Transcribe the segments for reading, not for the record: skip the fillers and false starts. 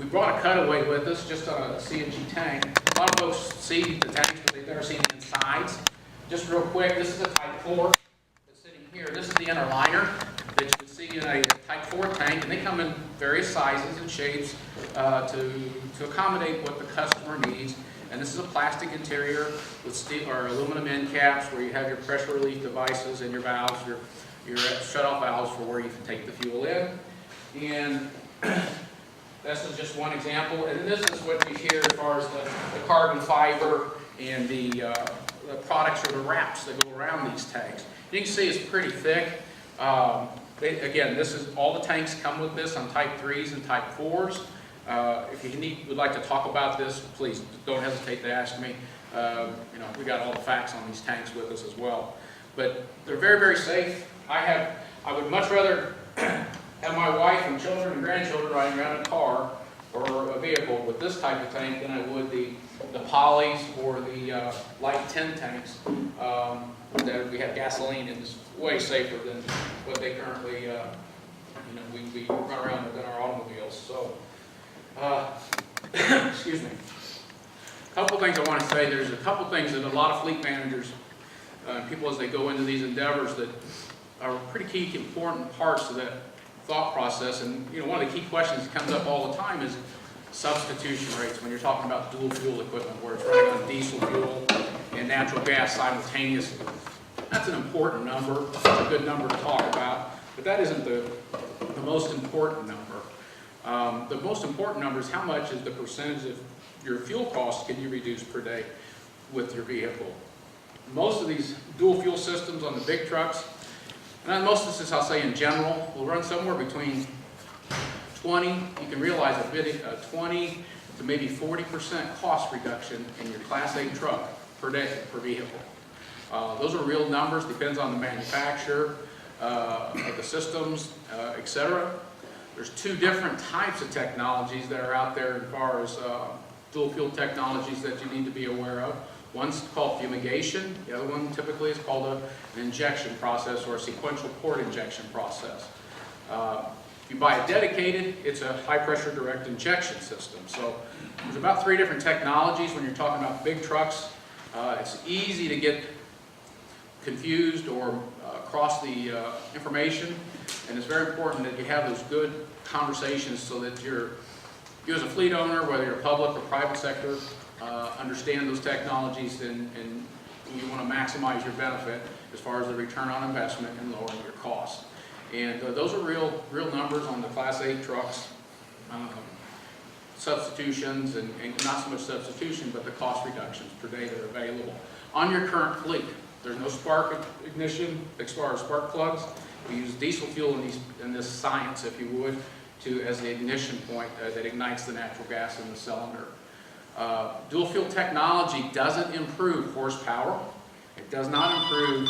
We brought a cutaway with us, just on a CNG tank. A lot of folks see the tanks, but they've never seen the insides. Just real quick, this is a Type 4 that's sitting here. This is the inner liner that you can see in a Type 4 tank, and they come in various sizes and shapes to accommodate what the customer needs. And this is a plastic interior with steel or aluminum end caps where you have your pressure relief devices and your valves, your shut-off valves for where you can take the fuel in. And this is just one example. And this is what you hear as far as the carbon fiber and the products or the wraps that go around these tanks. You can see it's pretty thick. Again, this is all the tanks come with this on Type 3s and Type 4s. If you would like to talk about this, please don't hesitate to ask me. We got all the facts on these tanks with us as well. But they're very, very safe. I would much rather have my wife and children and grandchildren riding around in a car or a vehicle with this type of tank than I would the polys or the light tin tanks that we have gasoline in. Is way safer than what they currently we run around with in our automobiles. So, excuse me. A couple things I want to say. There's a couple things that a lot of fleet managers, people as they go into these endeavors, that are pretty key, important parts of that thought process. And one of the key questions that comes up all the time is substitution rates when you're talking about dual fuel equipment, where it's running on diesel fuel and natural gas simultaneously. That's an important number. It's a good number to talk about, but that isn't the most important number. The most important number is how much is the percentage of your fuel costs can you reduce per day with your vehicle. Most of these dual fuel systems on the big trucks, and most of this I'll say in general, will run somewhere between 20, you can realize a 20 to maybe 40% cost reduction in your Class 8 truck per day per vehicle. Those are real numbers, depends on the manufacturer of the systems, etc. There's two different types of technologies that are out there as far as dual fuel technologies that you need to be aware of. One's called fumigation, the other one typically is called an injection process or a sequential port injection process. If you buy a dedicated, it's a high pressure direct injection system. So there's about 3 different technologies when you're talking about big trucks. It's easy to get confused or cross the information, and it's very important that you have those good conversations so that you as a fleet owner, whether you're public or private sector, understand those technologies and you want to maximize your benefit as far as the return on investment and lowering your costs. And those are real numbers on the Class 8 trucks. Substitutions and not so much substitution, but the cost reductions per day that are available on your current fleet. There's no spark ignition as far as spark plugs. We use diesel fuel in this science, if you would, as the ignition point that ignites the natural gas in the cylinder. Dual fuel technology doesn't improve horsepower. It does not improve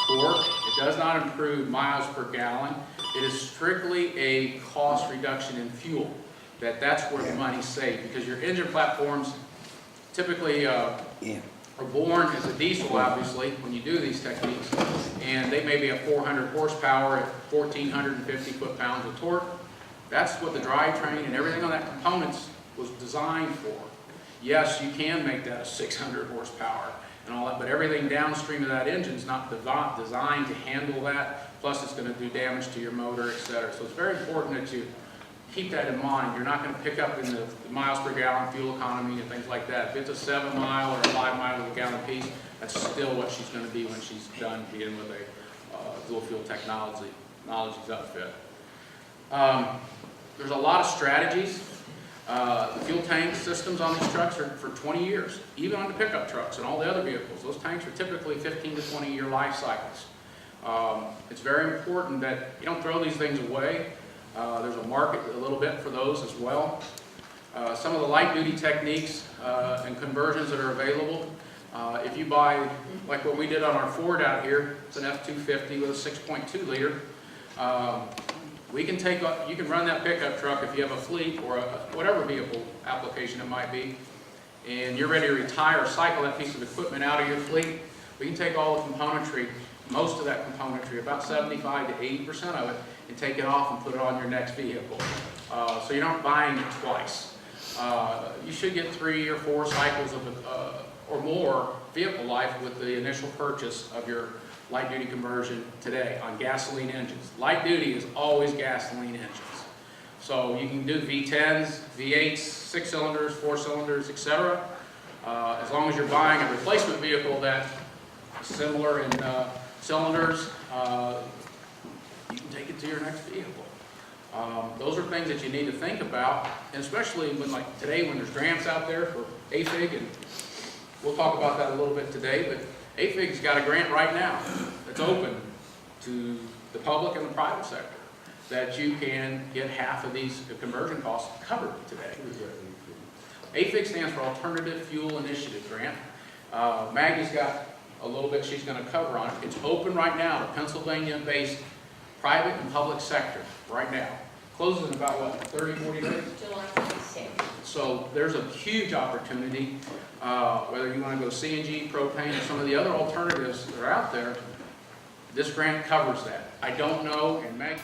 torque. It does not improve miles per gallon. It is strictly a cost reduction in fuel. That's where the money's saved, because your engine platforms typically are born as a diesel, obviously, when you do these techniques, and they may be at 400 horsepower at 1,450 foot-pounds of torque. That's what the drivetrain and everything on that components was designed for. Yes, you can make that a 600 horsepower and all that, but everything downstream of that engine is not designed to handle that, plus it's going to do damage to your motor, etc. So it's very important that you keep that in mind. You're not going to pick up in the miles per gallon fuel economy and things like that. If it's a 7 mile or a 5 mile of a gallon piece, that's still what she's going to be when she's done being with a dual fuel technologies outfit. There's a lot of strategies. The fuel tank systems on these trucks are for 20 years, even on the pickup trucks and all the other vehicles. Those tanks are typically 15 to 20 year life cycles. It's very important that you don't throw these things away. There's a market a little bit for those as well. Some of the light duty techniques and conversions that are available. If you buy, like what we did on our Ford out here, it's an F-250 with a 6.2 liter. You can run that pickup truck if you have a fleet or whatever vehicle application it might be, and you're ready to retire or cycle that piece of equipment out of your fleet. We can take all the componentry most of that componentry, about 75 to 80% of it, and take it off and put it on your next vehicle. So you're not buying it twice. You should get 3 or 4 cycles of or more vehicle life with the initial purchase of your light duty conversion today on gasoline engines. Light duty is always gasoline engines. So you can do V10s, V8s, 6 cylinders, 4 cylinders, etc. As long as you're buying a replacement vehicle that's similar in cylinders, you can take it to your next vehicle. Those are things that you need to think about, and especially when, like today, when there's grants out there for AFIG, and we'll talk about that a little bit today, but AFIG's got a grant right now that's open to the public and the private sector that you can get half of these conversion costs covered today. AFIG stands for Alternative Fuel Initiative Grant. Maggie's got a little bit she's going to cover on it. It's open right now to Pennsylvania-based private and public sector right now. Closes in about, what, 30, 40 days? July 26th. So there's a huge opportunity, whether you want to go CNG, propane, or some of the other alternatives that are out there, this grant covers that. I don't know, and Maggie...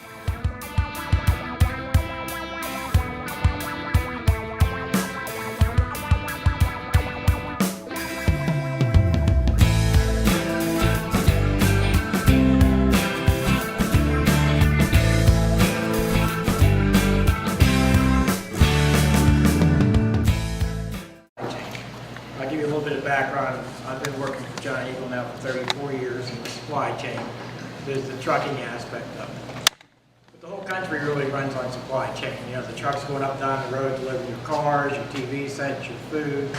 I'll give you a little bit of background. I've been working for Giant Eagle now for 34 years in the supply chain. There's the trucking aspect of it. But the whole country really runs on supply chain. You know, the trucks going up down the road delivering your cars, your TV sets, your food,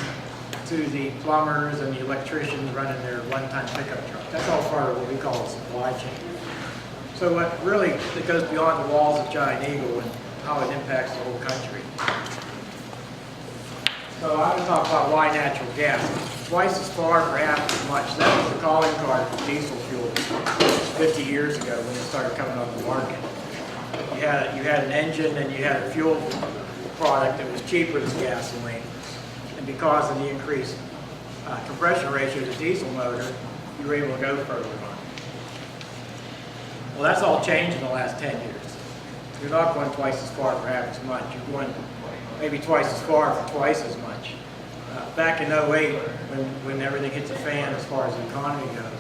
to the plumbers and the electricians running their one-time pickup truck. That's all part of what we call a supply chain. So what really, it goes beyond the walls of Giant Eagle and how it impacts the whole country. So I'm going to talk about why natural gas. Twice as far for half as much. That was the calling card for diesel fuel 50 years ago when it started coming on the market. You had an engine and you had a fuel product that was cheaper than gasoline. And because of the increased compression ratio of the diesel motor, you were able to go further on. Well, that's all changed in the last 10 years. You're not going twice as far for half as much. You're going maybe twice as far for twice as much. Back in 08, when everything hit the fan as far as the economy goes,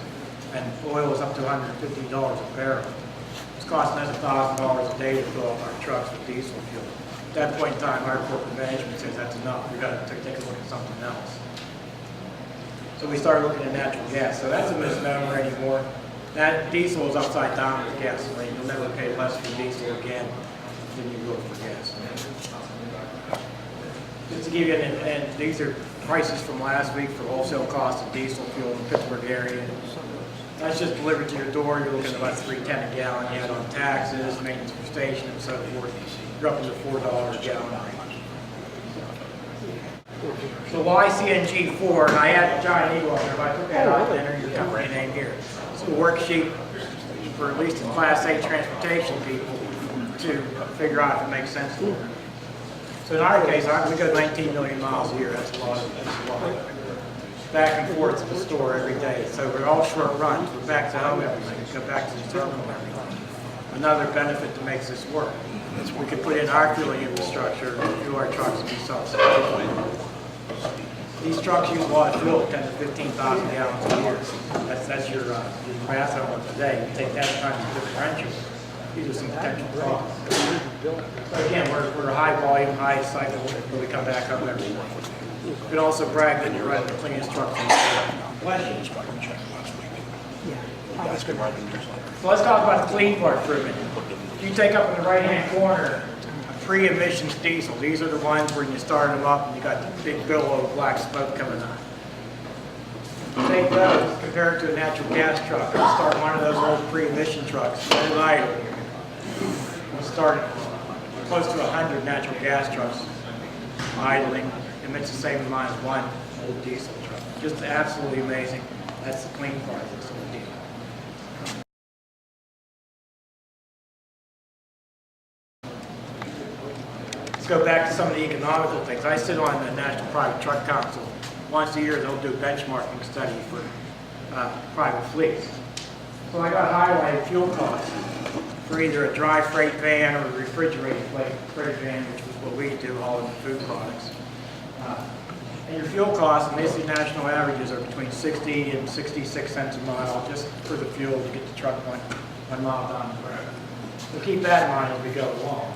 and oil was up to $150 a barrel, it's costing us $1,000 a day to fill up our trucks with diesel fuel. At that point in time, our corporate management says that's enough. We've got to take a look at something else. So we started looking at natural gas. So that's a misnomer anymore. That diesel is upside down with gasoline. You'll never pay less for diesel again than you will for gasoline. Just to give you and these are prices from last week for wholesale cost of diesel fuel in the Pittsburgh area. That's just delivered to your door. You're looking at about $3.10 a gallon. You add on taxes, maintenance per station, and so forth. You're up to $4 a gallon. So why CNG4? And I had Giant Eagle up there, but I took that out and enter your company name here. It's a worksheet for at least the Class A transportation people to figure out if it makes sense to them. So in our case, we go 19 million miles a year. That's a lot. Back and forth to the store every day. So we're all short runs. We're back to home every night. We go back to the terminal every night. Another benefit that makes this work. We could put in our fueling infrastructure and fuel our trucks and be self-sufficient. These trucks use a lot of fuel, 10 to 15,000 gallons a year. That's your math on today. You take that times the differential. These are some potential costs. So again, we're a high volume, high cycle, but we come back up every day. You can also brag that you're running the cleanest truck in the world. So let's talk about the clean part for a minute. If you take up in the right-hand corner, pre-emissions diesel. These are the ones where you start them up and you got the big billow of black smoke coming on. Take those, compare it to a natural gas truck. Let's start one of those old pre-emission trucks, very light. We'll start close to 100 natural gas trucks idling. Emits the same amount as one old diesel truck. Just absolutely amazing. That's the clean part of this whole deal. Let's go back to some of the economical things. I sit on the National Private Truck Council. Once a year, they'll do a benchmarking study for private fleets. So I got highlighted fuel costs for either a dry freight van or a refrigerated freight van, which is what we do, hauling food products. And your fuel costs, and basically national averages, are between 60 and 66 cents a mile just for the fuel to get the truck one mile down the road. So keep that in mind as we go along.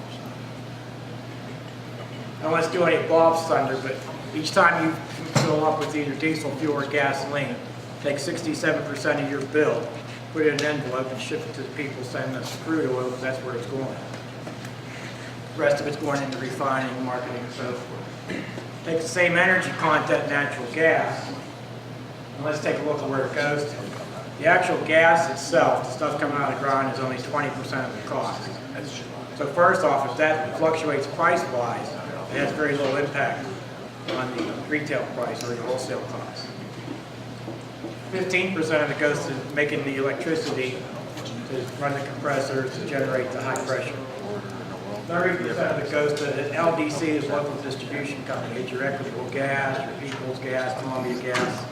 I won't do any Bob's thunder, but each time you fill up with either diesel fuel or gasoline, take 67% of your bill, put it in an envelope and ship it to the people sending us crude oil, because that's where it's going. The rest of it's going into refining, marketing, and so forth. Take the same energy content, natural gas, and let's take a look at where it goes to. The actual gas itself, the stuff coming out of the ground, is only 20% of the cost. So first off, if that fluctuates price-wise, it has very little impact on the retail price or the wholesale cost. 15% of it goes to making the electricity to run the compressors to generate the high pressure. 30% of it goes to the LDC, is local distribution company. It's your Equitable Gas, your People's Gas, Columbia Gas.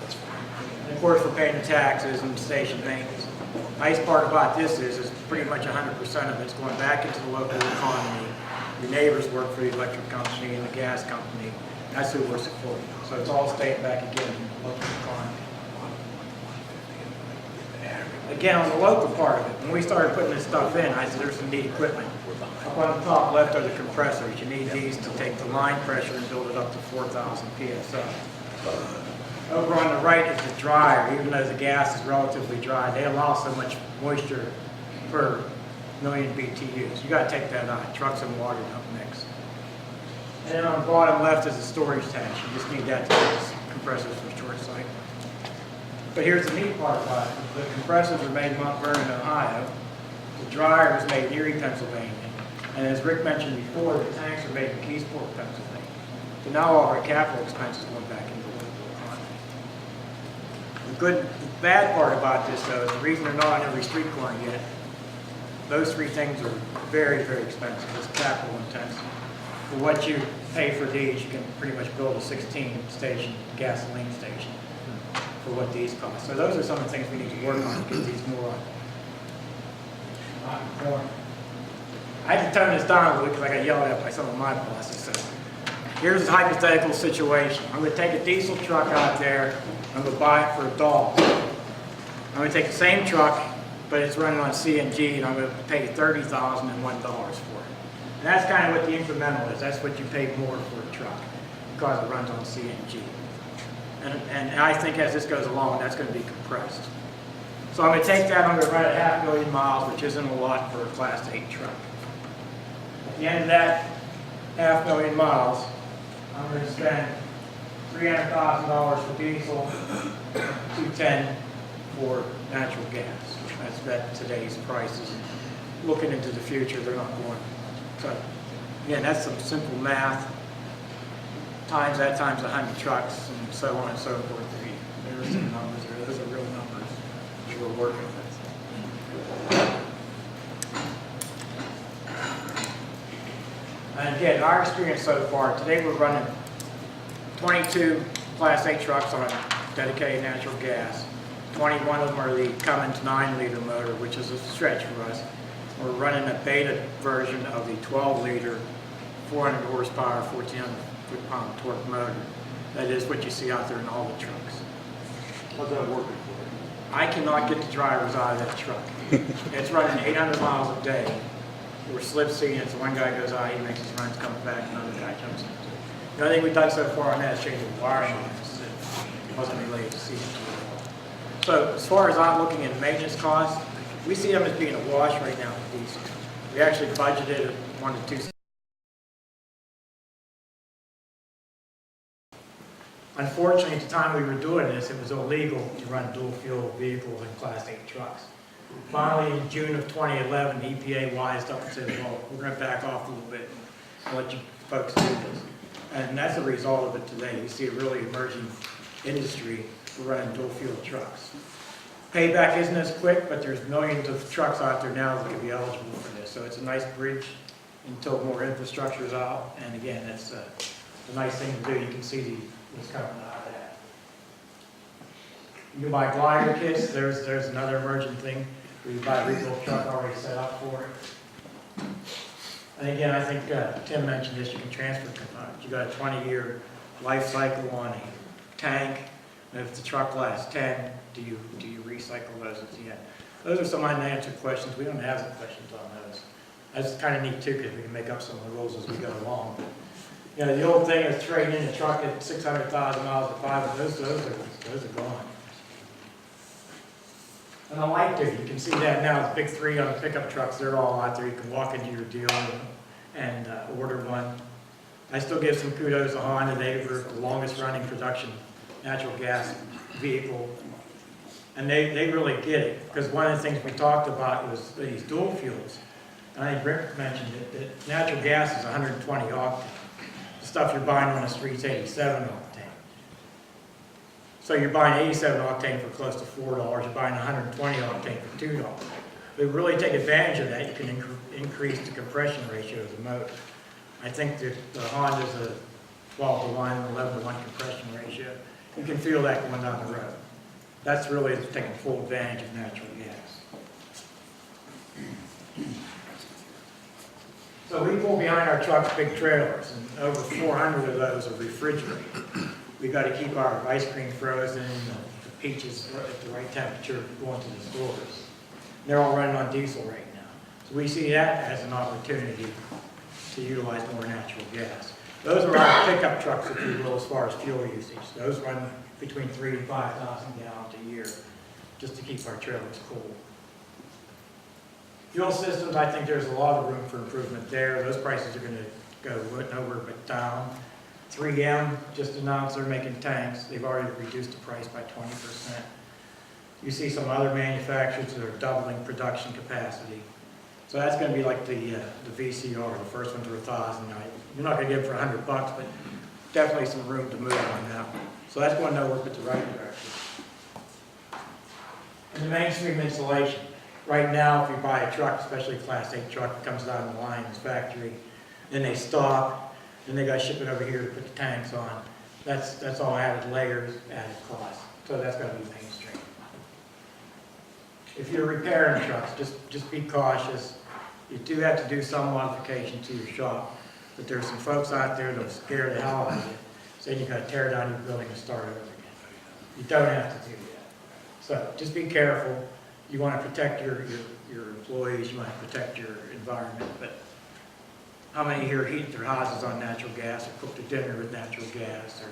And of course, we're paying the taxes and station maintenance. The nice part about this is pretty much 100% of it's going back into the local economy. Your neighbors work for the electric company and the gas company. That's who we're supporting. So it's all staying back again in the local economy. Again, on the local part of it, when we started putting this stuff in, I said there's some neat equipment. Up on the top left are the compressors. You need these to take the line pressure and build it up to 4,000 psi. Over on the right is the dryer. Even though the gas is relatively dry, they allow so much moisture per million BTUs. You got to take that out. Trucks and water don't mix. And then on the bottom left is the storage tank. You just need that to make the compressors for short cycle. But here's the neat part about it. The compressors are made in Mount Vernon, Ohio. The dryer is made in Erie, Pennsylvania. And as Rick mentioned before, the tanks are made in Keysport, Pennsylvania. So now all our capital expenses going back into the local economy. The bad part about this, though, is the reason they're not on every street corner yet. Those three things are very, very expensive. It's capital intensive. For what you pay for these, you can pretty much build a 16-station gasoline station for what these cost. So those are some of the things we need to work on to get these more on. I had to tone this down a little bit because I got yelled at by some of my bosses. So here's a hypothetical situation. I'm going to take a diesel truck out there. I'm going to buy it for $1. I'm going to take the same truck, but it's running on CNG, and I'm going to pay $30,001 for it. And that's kind of what the incremental is. That's what you pay more for a truck because it runs on CNG. And I think as this goes along, that's going to be compressed. So I'm going to take that, I'm going to run it 500,000 miles, which isn't a lot for a Class 8 truck. At the end of that 500,000 miles, I'm going to spend $300,000 for diesel, $210,000 for natural gas. That's at today's prices. Looking into the future, they're not going. So again, that's some simple math. Times that times 100 trucks, and so on and so forth. There's some numbers there. Those are real numbers that we're working with. And again, our experience so far, today we're running 22 Class 8 trucks on dedicated natural gas. 21 of them are the Cummins 9-liter motor, which is a stretch for us. We're running a beta version of the 12-liter, 400 horsepower, 1,400 foot-pound torque motor. That is what you see out there in all the trucks. How's that working for you? I cannot get the drivers out of that truck. It's running 800 miles a day. We're slip seeing it, so one guy goes out, he makes his runs, comes back, another guy jumps into it. The only thing we've done so far on that is change the wiring on it. It wasn't related to CNG at all. So as far as I'm looking at maintenance costs, we see them as being a wash right now with diesel. We actually budgeted 1 to 2. Unfortunately, at the time we were doing this, it was illegal to run dual fuel vehicles in Class 8 trucks. Finally, in June of 2011, the EPA wised up and said, well, we're going to back off a little bit and let you folks do this. And that's the result of it today. We see a really emerging industry for running dual fuel trucks. Payback isn't as quick, but there's millions of trucks out there now that could be eligible for this. So it's a nice bridge until more infrastructure is out. And again, that's a nice thing to do. You can see what's coming out of that. You can buy glider kits. There's another emerging thing. where you buy a rebuilt truck already set up for it. And again, I think Tim mentioned this, you can transfer components. You got a 20-year life cycle on a tank, and if the truck lasts 10, do you recycle those at the end? Those are some unanswered questions. We don't have the questions on those. That's kind of neat too, because we can make up some of the rules as we go along. You know, the old thing is trading in a truck at 600,000 miles to 5, those are gone. And I like to, you can see that now, the big 3 on the pickup trucks, they're all out there. You can walk into your dealer and order one. I still give some kudos to Honda. They were the longest running production natural gas vehicle. And they really get it, because one of the things we talked about was these dual fuels. And I think Rick mentioned it, that natural gas is 120 octane. The stuff you're buying on the street's 87 octane. So you're buying 87 octane for close to $4, you're buying 120 octane for $2. But really take advantage of that, you can increase the compression ratio of the motor. I think that the Honda's a 12-to-1, 11-to-1 compression ratio. You can feel that going down the road. That's really taking full advantage of natural gas. So we pull behind our trucks big trailers, and over 400 of those are refrigerated. We got to keep our ice cream frozen, the peaches at the right temperature going to the stores. And they're all running on diesel right now. So we see that as an opportunity to utilize more natural gas. Those are our pickup trucks, if you will, as far as fuel usage. Those run between 3,000 to 5,000 gallons a year, just to keep our trailers cool. Fuel systems, I think there's a lot of room for improvement there. Those prices are going to go nowhere but down. 3M just announced they're making tanks. They've already reduced the price by 20%. You see some other manufacturers that are doubling production capacity. So that's going to be like the VCR. The first ones were 1,000. You're not going to get them for $100, but definitely some room to move on that. So that's going nowhere but the right direction. And the mainstream insulation. Right now, if you buy a truck, especially a Class 8 truck, it comes down the line in this factory, then they stop, then they got to ship it over here to put the tanks on. That's all added layers, added cost. So that's got to be mainstream. If you're repairing trucks, just be cautious. You do have to do some modification to your shop, but there's some folks out there that'll scare the hell out of you, saying you got to tear down your building and start over again. You don't have to do that. So just be careful. You want to protect your employees, you want to protect your environment, but how many here heat their houses on natural gas or cook their dinner with natural gas, or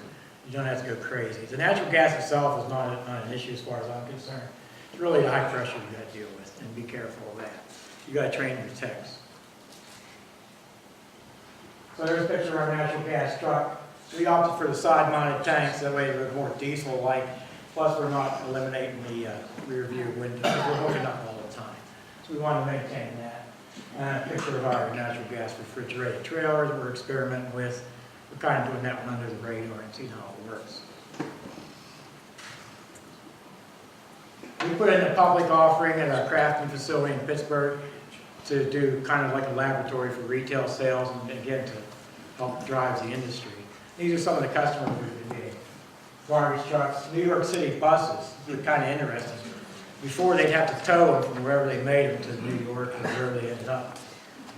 you don't have to go crazy. The natural gas itself is not an issue as far as I'm concerned. It's really the high pressure you got to deal with, and be careful of that. You got to train your techs. So there's a picture of our natural gas truck. We opted for the side-mounted tanks, that way they're more diesel-like. Plus, we're not eliminating the rear view windows. We're hooking up all the time. So we want to maintain that. And a picture of our natural gas refrigerated trailers we're experimenting with. We're kind of doing that one under the radar and seeing how it works. We put in a public offering at our crafting facility in Pittsburgh to do kind of like a laboratory for retail sales and again to help drive the industry. These are some of the customers we've been getting. Garbage trucks, New York City buses, they're kind of interesting. Before they'd have to tow them from wherever they made them to New York or wherever they ended up.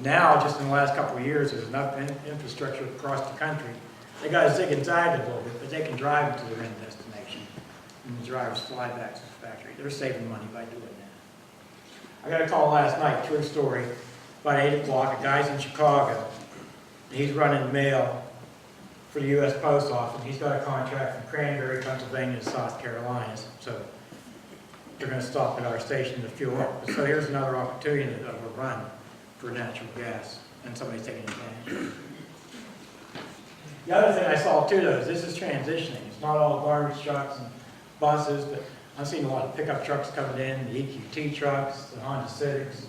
Now, just in the last couple of years, there's enough infrastructure across the country. They got to zig and zag a little bit, but they can drive them to their end destination. And the drivers fly back to the factory. They're saving money by doing that. I got a call last night, true story, about 8 o'clock. A guy's in Chicago. He's running mail for the U.S. Post Office. He's got a contract from Cranberry, Pennsylvania to South Carolina. So they're going to stop at our station to fuel up. So here's another opportunity of a run for natural gas, and somebody's taking advantage. The other thing I saw too, though, is this is transitioning. It's not all garbage trucks and buses, but I've seen a lot of pickup trucks coming in, the EQT trucks, the Honda Civics.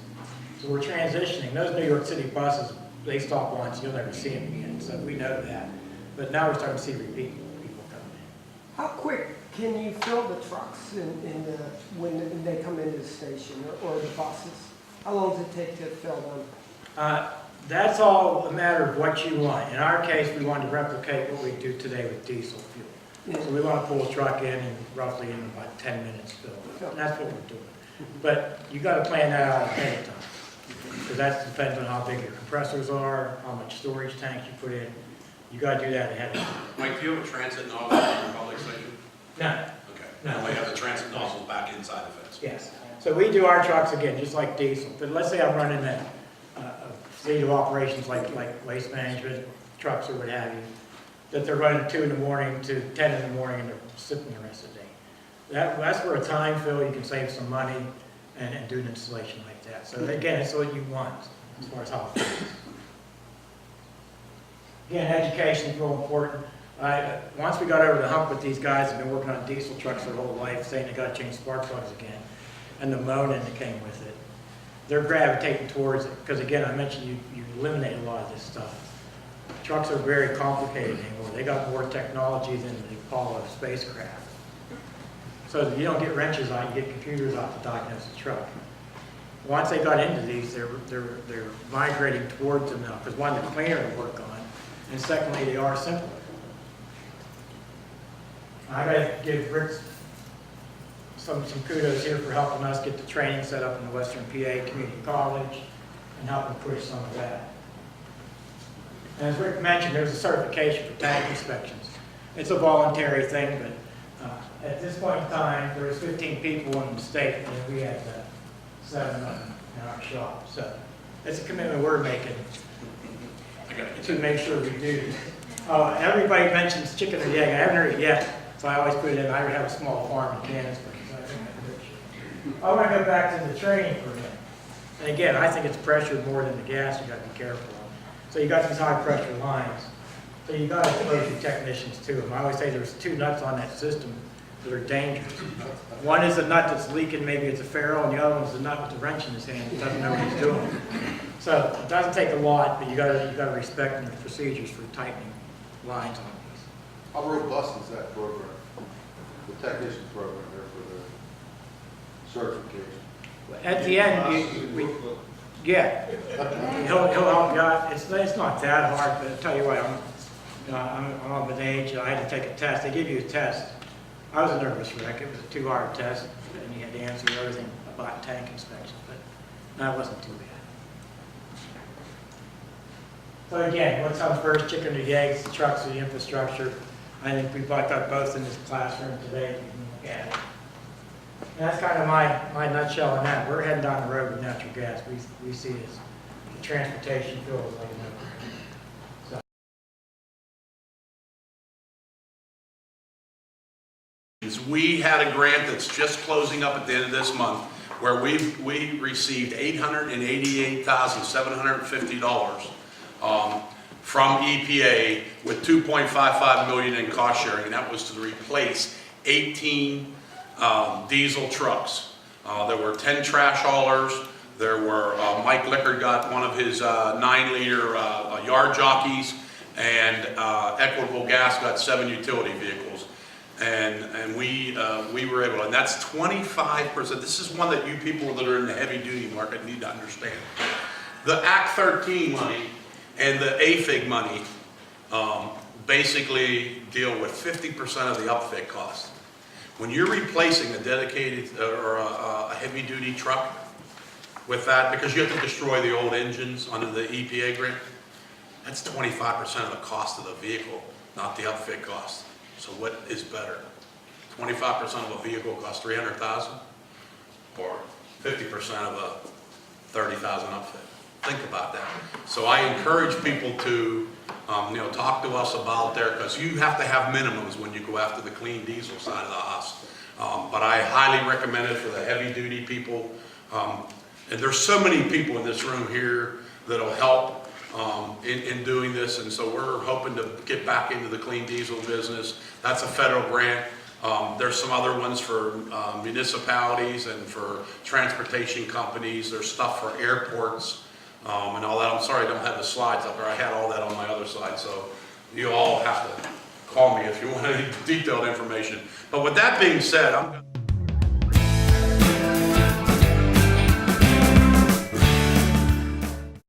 So we're transitioning. Those New York City buses, they stop once, you'll never see them again. So we know that. But now we're starting to see repeat people coming in. How quick can you fill the trucks when they come into the station or the buses? How long does it take to fill them? That's all a matter of what you want. In our case, we want to replicate what we do today with diesel fuel. Yeah. So we want to pull a truck in and roughly in about 10 minutes fill. And that's what we're doing. But you gotta plan that out ahead of time. Because that depends on how big your compressors are, how much storage tanks you put in. You gotta do that ahead of time. Mike, do you have a transit nozzle in your public station? No, Okay. No. They have the transit nozzles back inside the fence. yes. So we do our trucks again, just like diesel. But let's say I'm running a fleet of operations like waste management trucks or what have you, that they're running 2 in the morning to 10 in the morning and they're sitting the rest of the day. That's where a time fill, you can save some money and do an installation like that. So again, it's what you want as far as how it feels. Again, education is real important. Once we got over the hump with these guys who've been working on diesel trucks their whole life, saying they got to change spark plugs again, and the moaning that came with it, they're gravitating towards it. Because again, I mentioned you eliminate a lot of this stuff. Trucks are very complicated anymore. They got more technology than the Apollo spacecraft. So if you don't get wrenches out, you get computers out to diagnose the truck. Once they got into these, they're migrating towards them now, because one, they're cleaner to work on, and secondly, they are simpler. I gotta give Rick some kudos here for helping us get the training set up in the Western PA Community College and helping push some of that. And as Rick mentioned, there's a certification for tank inspections. It's a voluntary thing, but at this point in time, there was 15 people in the state, and we had 7 of them in our shop. So it's a commitment we're making to make sure we do. Everybody mentions chicken or the egg. I haven't heard it yet, so I always put it in. I have a small farm in Kansas. I want to go back to the training for a minute. And again, I think it's pressured more than the gas. You got to be careful of. So you got these high pressure lines. So you got to expose your technicians to them. I always say there's 2 nuts on that system that are dangerous. One is a nut that's leaking, maybe it's a ferrule, and the other one's the nut with the wrench in his hand. He doesn't know what he's doing. So it doesn't take a lot, but you got to respect the procedures for tightening lines on these. How robust is that program, the technician program there for the certification? At the end, yeah, he'll help you out. It's not that hard, but I'll tell you what, I'm of an age, I had to take a test. They give you a test. I was a nervous wreck. It was a 2-hour test, and you had to answer everything about tank inspection, but that wasn't too bad. So again, what's on first, chicken or the eggs, the trucks or the infrastructure? I think we've got both in this classroom today. You can look at it. And that's kind of my nutshell on that. We're heading down the road with natural gas. We see it as the transportation fuel is like another. We had a grant that's just closing up at the end of this month where we received $888,750 from EPA with $2.55 million in cost sharing, and that was to replace 18 diesel trucks. There were 10 trash haulers. There were Mike Lickard got one of his 9-liter yard jockeys, and Equitable Gas got 7 utility vehicles. And we were able to, and that's 25%. This is one that you people that are in the heavy duty market need to understand. The Act 13 money and the AFIG money basically deal with 50% of the upfit cost. When you're replacing a dedicated or a heavy duty truck with that, because you have to destroy the old engines under the EPA grant, that's 25% of the cost of the vehicle, not the upfit cost. So what is better? 25% of a vehicle costs $300,000, or 50% of a $30,000 upfit? Think about that. So I encourage people to, talk to us about there, because you have to have minimums when you go after the clean diesel side of the house. But I highly recommend it for the heavy duty people. And there's so many people in this room here that'll help in doing this, and so we're hoping to get back into the clean diesel business. That's a federal grant. There's some other ones for municipalities and for transportation companies. There's stuff for airports and all that. I'm sorry I don't have the slides up there. I had all that on my other slide, so you all have to call me if you want any detailed information. But with that being said, I'm